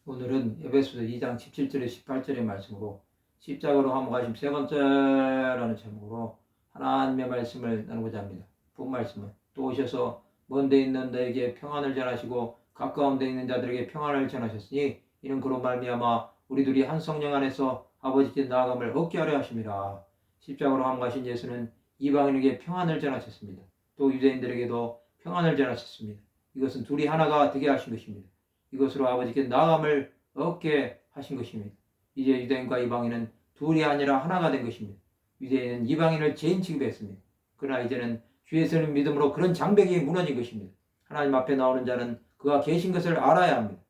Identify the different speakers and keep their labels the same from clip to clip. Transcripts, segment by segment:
Speaker 1: 오늘은 에베소서 2장 17절에 18절의 말씀으로 십자가로 화목하심 세 번째라는 제목으로 하나님의 말씀을 나누고자 합니다. 본 말씀은 또 오셔서 먼 데 있는 너에게 평안을 전하시고 가까운 데 있는 자들에게 평안을 전하셨으니 이는 그로 말미암아 우리들이 한 성령 안에서 아버지께 나아감을 얻게 하려 하심이라. 십자가로 화목하신 예수는 이방인에게 평안을 전하셨습니다. 또 유대인들에게도 평안을 전하셨습니다. 이것은 둘이 하나가 되게 하신 것입니다. 이것으로 아버지께 나아감을 얻게 하신 것입니다. 이제 유대인과 이방인은 둘이 아니라 하나가 된 것입니다. 유대인은 이방인을 죄인 취급했습니다. 그러나 이제는 주 예수를 믿음으로 그런 장벽이 무너진 것입니다. 하나님 앞에 나오는 자는 그가 계신 것을 알아야 합니다.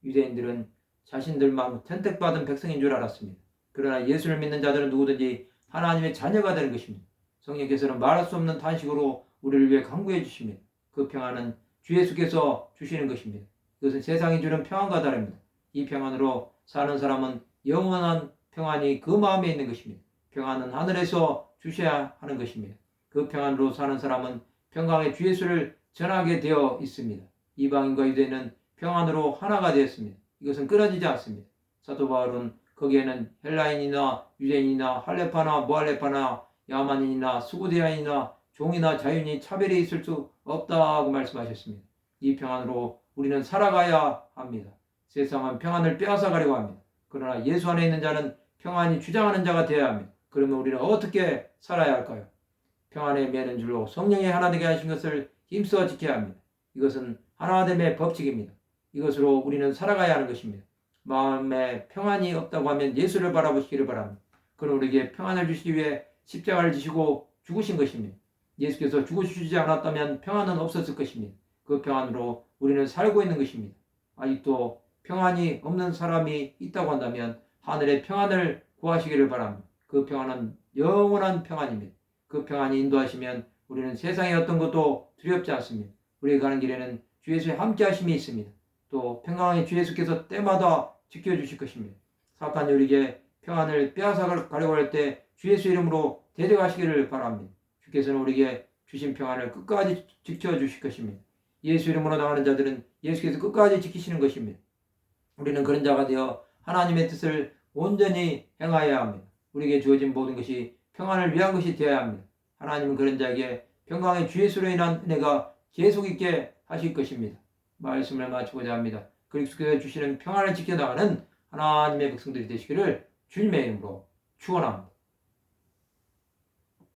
Speaker 1: 유대인들은 자신들만 선택받은 백성인 줄 알았습니다. 그러나 예수를 믿는 자들은 누구든지 하나님의 자녀가 되는 것입니다. 성령께서는 말할 수 없는 탄식으로 우리를 위해 간구해 주십니다. 그 평안은 주 예수께서 주시는 것입니다. 그것은 세상이 주는 평안과 다릅니다. 이 평안으로 사는 사람은 영원한 평안이 그 마음에 있는 것입니다. 평안은 하늘에서 주셔야 하는 것입니다. 그 평안으로 사는 사람은 평강의 주 예수를 전하게 되어 있습니다. 이방인과 유대인은 평안으로 하나가 되었습니다. 이것은 끊어지지 않습니다. 사도 바울은 거기에는 헬라인이나 유대인이나 할레파나 무할레파나 야만인이나 수구대야인이나 종이나 자유인이 차별이 있을 수 없다고 말씀하셨습니다. 이 평안으로 우리는 살아가야 합니다. 세상은 평안을 빼앗아 가려고 합니다. 그러나 예수 안에 있는 자는 평안이 주장하는 자가 되어야 합니다. 그러면 우리는 어떻게 살아야 할까요? 평안에 매는 줄로 성령이 하나 되게 하신 것을 힘써 지켜야 합니다. 이것은 하나됨의 법칙입니다. 이것으로 우리는 살아가야 하는 것입니다. 마음에 평안이 없다고 하면 예수를 바라보시기를 바랍니다. 그는 우리에게 평안을 주시기 위해 십자가를 지시고 죽으신 것입니다. 예수께서 죽으시지 않았다면 평안은 없었을 것입니다. 그 평안으로 우리는 살고 있는 것입니다. 아직도 평안이 없는 사람이 있다고 한다면 하늘의 평안을 구하시기를 바랍니다. 그 평안은 영원한 평안입니다. 그 평안이 인도하시면 우리는 세상의 어떤 것도 두렵지 않습니다. 우리가 가는 길에는 주 예수의 함께 하심이 있습니다. 또 평강의 주 예수께서 때마다 지켜주실 것입니다. 사탄이 우리에게 평안을 빼앗아 가려고 할 때 주 예수 이름으로 대적하시기를 바랍니다. 주께서는 우리에게 주신 평안을 끝까지 지켜주실 것입니다. 예수 이름으로 나가는 자들은 예수께서 끝까지 지키시는 것입니다. 우리는 그런 자가 되어 하나님의 뜻을 온전히 행하여야 합니다. 우리에게 주어진 모든 것이 평안을 위한 것이 되어야 합니다. 하나님은 그런 자에게 평강의 주 예수로 인한 은혜가 계속 있게 하실 것입니다. 말씀을 마치고자 합니다. 그리스도께서 주시는 평안을 지켜나가는 하나님의 백성들이 되시기를 주님의 이름으로 축원합니다.